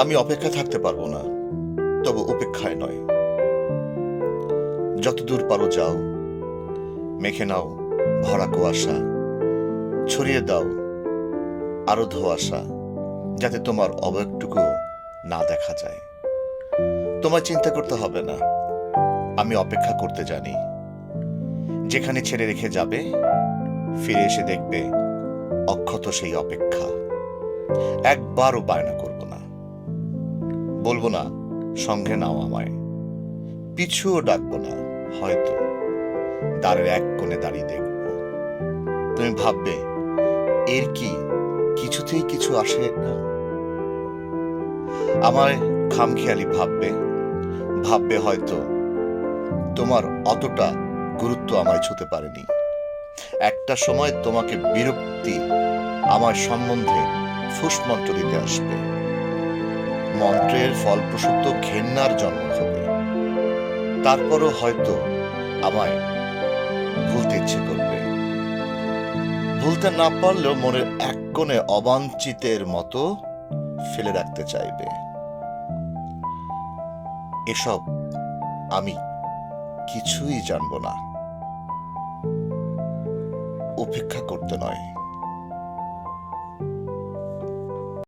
আমি অপেক্ষা থাকতে পারবো না, তবু উপেক্ষায় নয়। যতদূর পারো যাও, মেখে নাও ভরা কুয়াশা, ছড়িয়ে দাও আরো ধোঁয়াশা, যাতে তোমার অবয়বটুকু না দেখা যায়। তোমায় চিন্তা করতে হবে না, আমি অপেক্ষা করতে জানি। যেখানে ছেড়ে রেখে যাবে, ফিরে এসে দেখবে অক্ষত সেই অপেক্ষা। একবারও বায়না করব না, বলবো না সঙ্গে নাও আমায়, পিছুও ডাকবো না, হয়তো দ্বারের এক কোণে দাঁড়িয়ে দেখব। তুমি ভাববে এর কি কিছুতেই কিছু আসে না। আমায় খামখেয়ালি ভাববে, ভাববে হয়তো তোমার অতটা গুরুত্ব আমায় ছুতে পারেনি। একটা সময় তোমাকে বিরক্তি আমার সম্বন্ধে ফুসমন্ত্র দিতে আসবে, মন্ত্রের ফলপ্রসূত ঘেন্নার জন্ম হবে। তারপরও হয়তো আমায় ভুলতে ইচ্ছে করবে, ভুলতে না পারলেও মনের এক কোণে অবাঞ্ছিতের মতো ফেলে রাখতে চাইবে। এসব আমি কিছুই জানবো না, উপেক্ষা করতে নয়।